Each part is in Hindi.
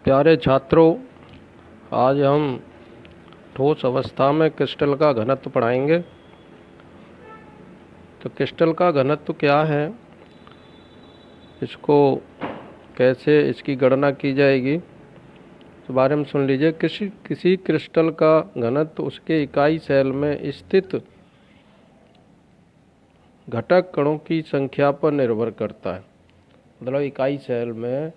प्यारे छात्रों, आज हम ठोस अवस्था में क्रिस्टल का घनत्व पढ़ाएंगे। तो क्रिस्टल का घनत्व क्या है, इसको कैसे इसकी गणना की जाएगी, इस बारे में सुन लीजिए। किसी क्रिस्टल का घनत्व उसके इकाई सेल में स्थित घटक कणों की संख्या पर निर्भर करता है। मतलब इकाई सेल में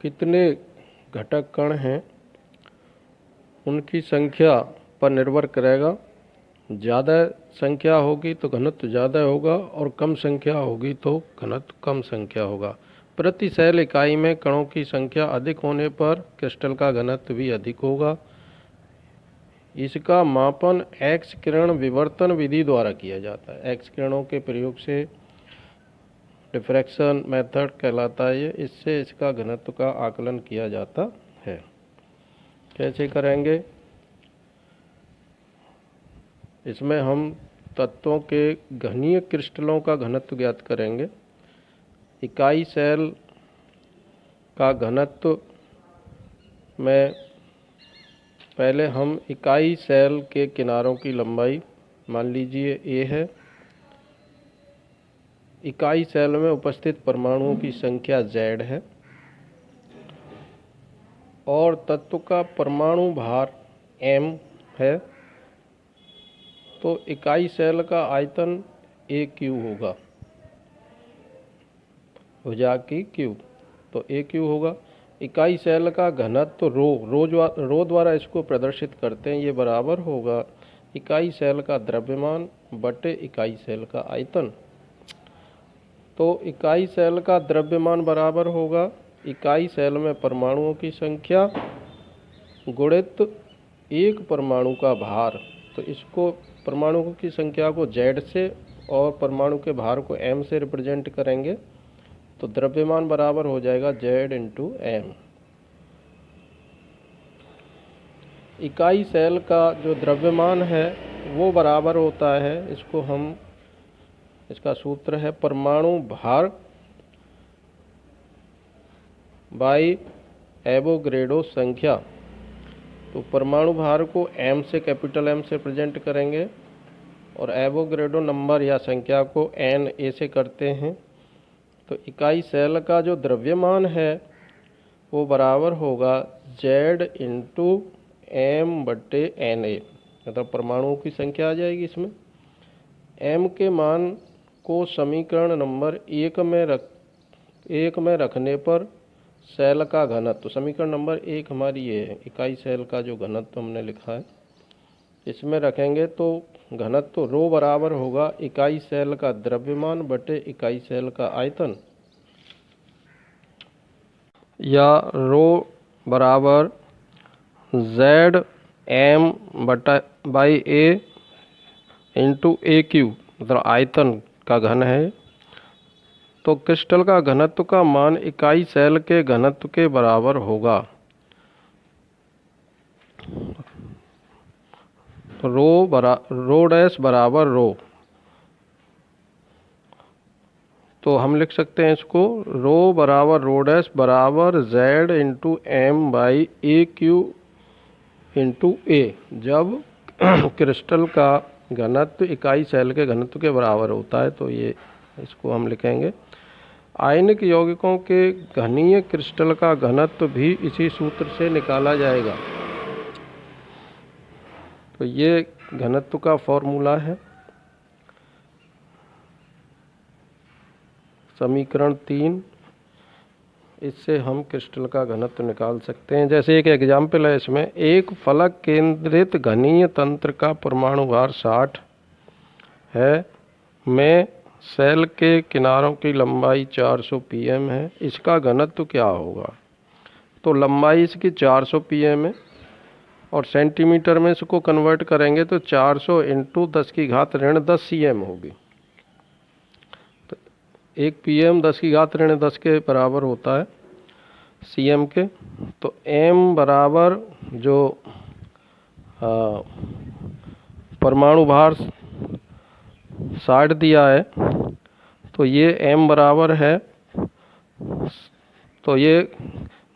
कितने घटक कण हैं उनकी संख्या पर निर्भर करेगा। ज़्यादा संख्या होगी तो घनत्व ज़्यादा होगा और कम संख्या होगी तो घनत्व कम संख्या होगा। प्रति सेल इकाई में कणों की संख्या अधिक होने पर क्रिस्टल का घनत्व भी अधिक होगा। इसका मापन एक्स किरण विवर्तन विधि द्वारा किया जाता है। एक्स किरणों के प्रयोग से डिफ्रैक्शन मेथड कहलाता है ये। इससे इसका घनत्व का आकलन किया जाता है। कैसे करेंगे, इसमें हम तत्वों के घनीय क्रिस्टलों का घनत्व ज्ञात करेंगे। इकाई सेल का घनत्व में पहले हम इकाई सेल के किनारों की लंबाई मान लीजिए a है। इकाई सेल में उपस्थित परमाणुओं की संख्या Z है और तत्व का परमाणु भार m है। तो इकाई सेल का आयतन AQ होगा, भुजा की Q, तो AQ होगा। इकाई सेल का घनत्व रो द्वारा इसको प्रदर्शित करते हैं। ये बराबर होगा इकाई सेल का द्रव्यमान बटे इकाई सेल का आयतन। तो इकाई सेल का द्रव्यमान बराबर होगा इकाई सेल में परमाणुओं की संख्या गुणित एक परमाणु का भार। तो इसको परमाणुओं की संख्या को Z से और परमाणु के भार को M से रिप्रेजेंट करेंगे। तो द्रव्यमान बराबर हो जाएगा Z इंटू M। इकाई सेल का जो द्रव्यमान है वो बराबर होता है, इसका सूत्र है परमाणु भार बाई एवोगैड्रो संख्या। तो परमाणु भार को M से, कैपिटल M से प्रेजेंट करेंगे और एवोगैड्रो नंबर या संख्या को Na से करते हैं। तो इकाई सेल का जो द्रव्यमान है वो बराबर होगा Z इंटू M बटे Na। मतलब परमाणुओं की संख्या आ जाएगी इसमें। M के मान को समीकरण नंबर 1 में रखने पर सेल का घनत्व, तो समीकरण नंबर 1 हमारी ये है, इकाई सेल का जो घनत्व हमने लिखा है इसमें रखेंगे तो घनत्व रो बराबर होगा इकाई सेल का द्रव्यमान बटे इकाई सेल का आयतन, या रो बराबर Z M बटा बाई A इंटू AQ, मतलब आयतन का घन है। तो क्रिस्टल का घनत्व का मान इकाई सेल के घनत्व के बराबर होगा। तो रो डैश बराबर रो, तो हम लिख सकते हैं इसको रो बराबर रो डैश बराबर Z into M by AQ into A, जब क्रिस्टल का घनत्व इकाई सेल के घनत्व के बराबर होता है। तो ये इसको हम लिखेंगे। आयनिक यौगिकों के घनीय क्रिस्टल का घनत्व भी इसी सूत्र से निकाला जाएगा। तो ये घनत्व का फॉर्मूला है, समीकरण 3। इससे हम क्रिस्टल का घनत्व निकाल सकते हैं। जैसे एक एग्जाम्पल है इसमें, एक फलक केंद्रित घनीय तंत्र का परमाणु भार 60 है, में सेल के किनारों की लंबाई 400 pm है। इसका घनत्व क्या होगा? तो लंबाई इसकी 400 pm है और सेंटीमीटर में इसको कन्वर्ट करेंगे तो 400 इंटू 10 की घात ऋण 10 cm होगी। तो 1 pm 10 की घात ऋण 10 के बराबर होता है cm के। तो m बराबर जो परमाणु भार 60 दिया है, तो ये m बराबर है, तो ये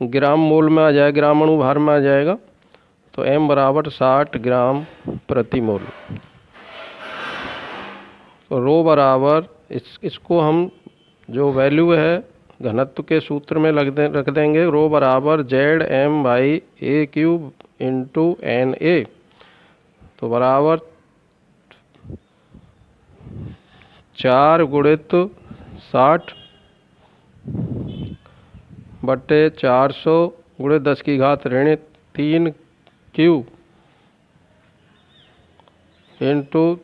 ग्राम मोल में आ जाएगा, ग्राम अणु भार में आ जाएगा। तो m बराबर 60 ग्राम प्रति मोल। तो रो बराबर इसको हम जो वैल्यू है घनत्व के सूत्र में रख देंगे। रो बराबर ZM/A³ इंटू NA। तो बराबर 4 गुणित 60 बटे 400 गुणित 10 की घात ऋण 3 क्यू इंटू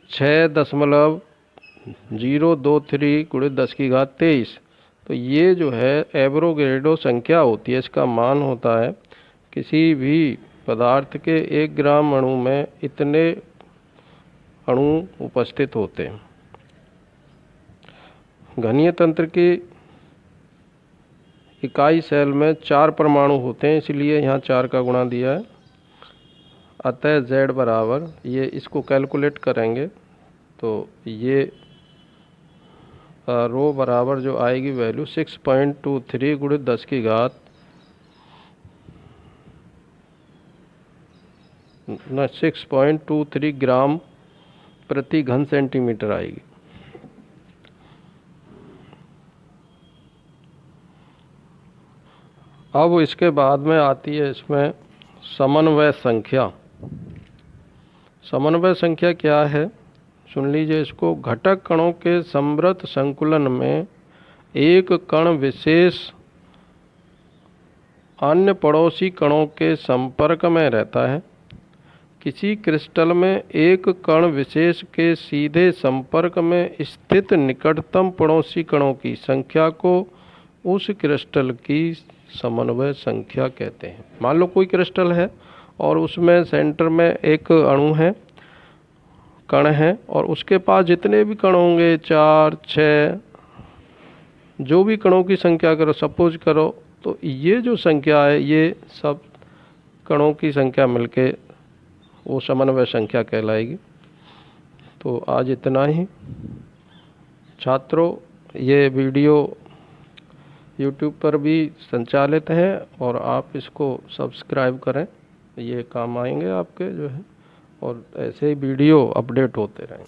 6.023 गुणित 10 की घात 23। तो ये जो है एवोगैड्रो संख्या होती है, इसका मान होता है किसी भी पदार्थ के 1 ग्राम अणु में इतने अणु उपस्थित होते हैं। घनीय तंत्र की इकाई सेल में 4 परमाणु होते हैं, इसलिए यहाँ 4 का गुणा दिया है। अतः Z बराबर, ये इसको कैलकुलेट करेंगे तो ये रो बराबर जो आएगी वैल्यू 6.23 गुणित 10 की घात 6.23 ग्राम प्रति घन सेंटीमीटर आएगी। अब इसके बाद में आती है इसमें समन्वय संख्या। समन्वय संख्या क्या है सुन लीजिए इसको। घटक कणों के समृद्ध संकुलन में एक कण विशेष अन्य पड़ोसी कणों के संपर्क में रहता है। किसी क्रिस्टल में एक कण विशेष के सीधे संपर्क में स्थित निकटतम पड़ोसी कणों की संख्या को उस क्रिस्टल की समन्वय संख्या कहते हैं। मान लो कोई क्रिस्टल है और उसमें सेंटर में एक अणु है, कण है, और उसके पास जितने भी कण होंगे 4, 6, जो भी कणों की संख्या करो, सपोज करो, तो ये जो संख्या है ये सब कणों की संख्या मिलके वो समन्वय संख्या कहलाएगी। तो आज इतना ही छात्रों। ये वीडियो YouTube पर भी संचालित है और आप इसको सब्सक्राइब करें, ये काम आएंगे आपके जो है, और ऐसे ही वीडियो अपडेट होते रहें।